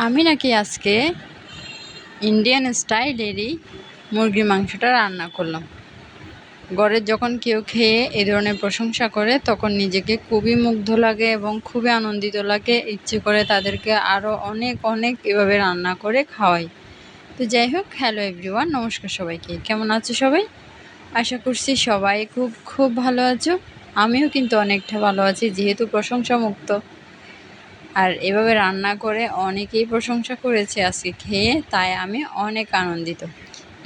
আমি নাকি আজকে ইন্ডিয়ান স্টাইলেরই মুরগির মাংসটা রান্না করলাম। ঘরের যখন কেউ খেয়ে এই ধরনের প্রশংসা করে তখন নিজেকে খুবই মুগ্ধ লাগে এবং খুবই আনন্দিত লাগে, ইচ্ছে করে তাদেরকে আরও অনেক অনেক এভাবে রান্না করে খাওয়াই। তো যাই হোক, হ্যালো এভরিওয়ান, নমস্কার সবাইকে। কেমন আছো সবাই? আশা করছি সবাই খুব খুব ভালো আছো। আমিও কিন্তু অনেকটা ভালো আছি, যেহেতু প্রশংসা মুক্ত। আর এভাবে রান্না করে অনেকেই প্রশংসা করেছে আজকে খেয়ে, তাই আমি অনেক আনন্দিত।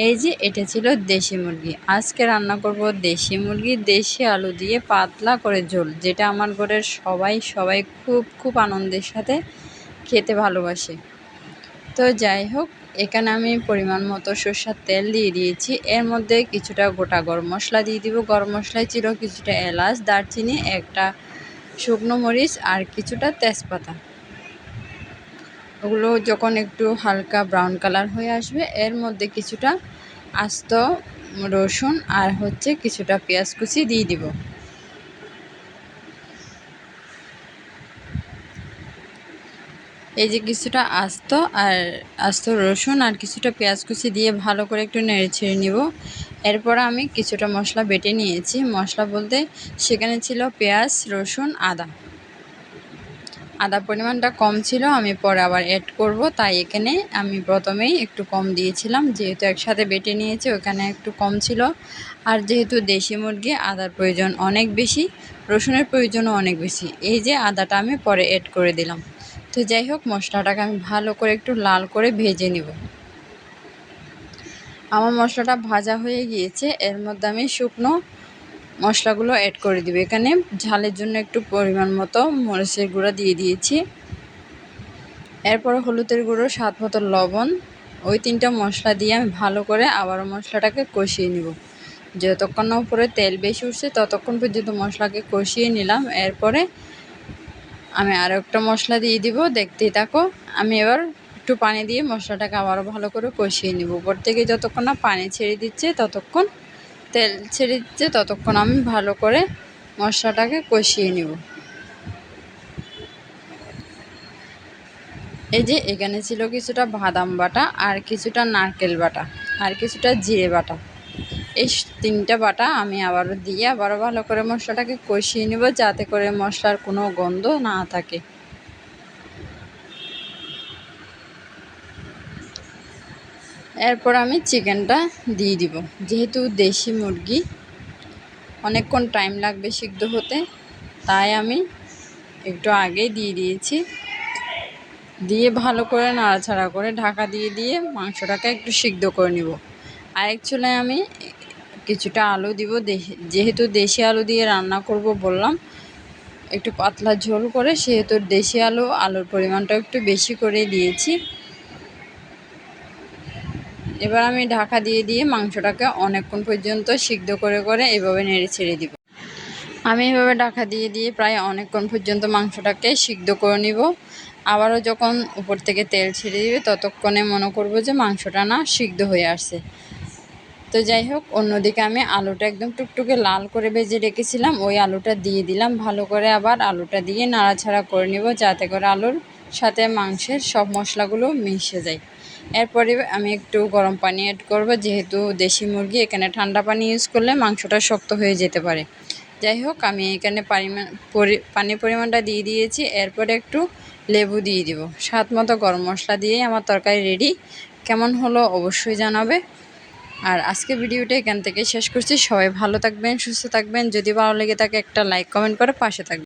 এই যে এটা ছিল দেশি মুরগি। আজকে রান্না করব দেশি মুরগি, দেশি আলু দিয়ে পাতলা করে ঝোল, যেটা আমার ঘরের সবাই খুব খুব আনন্দের সাথে খেতে ভালোবাসে। তো যাই হোক, এখানে আমি পরিমাণ মতো সরষের তেল দিয়ে দিয়েছি। এর মধ্যে কিছুটা গোটা গরম মশলা দিয়ে দিব। গরম মশলায় ছিল কিছুটা এলাচ, দারচিনি, একটা শুকনো মরিচ আর কিছুটা তেজপাতা। ওগুলো যখন একটু হালকা ব্রাউন কালার হয়ে আসবে, এর মধ্যে কিছুটা আস্ত রসুন আর কিছুটা পেঁয়াজ কুচি দিয়ে দিব। এই যে কিছুটা আস্ত রসুন আর কিছুটা পেঁয়াজ কুচি দিয়ে ভালো করে একটু নেড়ে ছেড়ে নিব। এরপর আমি কিছুটা মশলা বেটে নিয়েছি। মশলা বলতে সেখানে ছিল পেঁয়াজ, রসুন, আদা পরিমাণটা কম ছিল, আমি পরে আবার অ্যাড করব, তাই এখানে আমি প্রথমেই একটু কম দিয়েছিলাম। যেহেতু একসাথে বেটে নিয়েছি, ওখানে একটু কম ছিল। আর যেহেতু দেশি মুরগি, আদার প্রয়োজন অনেক বেশি, রসুনের প্রয়োজনও অনেক বেশি। এই যে আদাটা আমি পরে অ্যাড করে দিলাম। তো যাই হোক, মশলাটাকে আমি ভালো করে একটু লাল করে ভেজে নিব। আমার মশলাটা ভাজা হয়ে গিয়েছে। এর মধ্যে আমি শুকনো মশলাগুলো অ্যাড করে দিব। এখানে ঝালের জন্য একটু পরিমাণ মতো মরিচের গুঁড়া দিয়ে দিয়েছি। এরপর হলুদের গুঁড়ো, স্বাদ মতো লবণ, ওই 3টা মশলা দিয়ে আমি ভালো করে আবারও মশলাটাকে কষিয়ে নিব। যতক্ষণ না উপরে তেল বেশি উঠছে ততক্ষণ পর্যন্ত মশলাকে কষিয়ে নিলাম। এরপরে আমি আরও একটা মশলা দিয়ে দিব, দেখতেই থাকো। আমি এবার একটু পানি দিয়ে মশলাটাকে আবারও ভালো করে কষিয়ে নিব। উপর থেকে যতক্ষণ না পানি ছেড়ে দিচ্ছে, ততক্ষণ তেল ছেড়ে দিচ্ছে, ততক্ষণ আমি ভালো করে মশলাটাকে কষিয়ে নিব। এই যে এখানে ছিল কিছুটা বাদাম বাটা আর কিছুটা নারকেল বাটা আর কিছুটা জিরে বাটা। এই 3টা বাটা আমি আবারও দিয়ে আবারও ভালো করে মশলাটাকে কষিয়ে নেব, যাতে করে মশলার কোনো গন্ধ না থাকে। এরপর আমি চিকেনটা দিয়ে দিব। যেহেতু দেশি মুরগি, অনেকক্ষণ টাইম লাগবে সিদ্ধ হতে, তাই আমি একটু আগেই দিয়ে দিয়েছি। দিয়ে ভালো করে নাড়াচাড়া করে ঢাকা দিয়ে মাংসটাকে একটু সিদ্ধ করে নিব। আরেক চুলায় আমি কিছুটা আলু দিব। যেহেতু দেশি আলু দিয়ে রান্না করব বললাম, একটু পাতলা ঝোল করে, সেহেতু দেশি আলুর পরিমাণটা একটু বেশি করে দিয়েছি। এবার আমি ঢাকা দিয়ে মাংসটাকে অনেকক্ষণ পর্যন্ত সিদ্ধ করে এভাবে নেড়ে ছেড়ে দিব। আমি এভাবে ঢাকা দিয়ে প্রায় অনেকক্ষণ পর্যন্ত মাংসটাকে সিদ্ধ করে নিব। আবারও যখন উপর থেকে তেল ছেড়ে দিবে, ততক্ষণে মনে করব যে মাংসটা না সিদ্ধ হয়ে আসছে। তো যাই হোক, অন্যদিকে আমি আলুটা একদম টুকটুকে লাল করে ভেজে রেখেছিলাম, ওই আলুটা দিয়ে দিলাম। ভালো করে আবার আলুটা দিয়ে নাড়াচাড়া করে নিব, যাতে করে আলুর সাথে মাংসের সব মশলাগুলো মিশে যায়। এরপরে আমি একটু গরম পানি অ্যাড করব। যেহেতু দেশি মুরগি, এখানে ঠান্ডা পানি ইউজ করলে মাংসটা শক্ত হয়ে যেতে পারে। যাই হোক, আমি এখানে পানির পরিমাণটা দিয়ে দিয়েছি। এরপরে একটু লেবু দিয়ে দিব। স্বাদ মতো গরম মশলা দিয়েই আমার তরকারি রেডি। কেমন হলো অবশ্যই জানাবে। আর আজকে ভিডিওটা এখান থেকে শেষ করছি। সবাই ভালো থাকবেন, সুস্থ থাকবেন। যদি ভালো লেগে থাকে একটা লাইক কমেন্ট করে পাশে থাকবেন।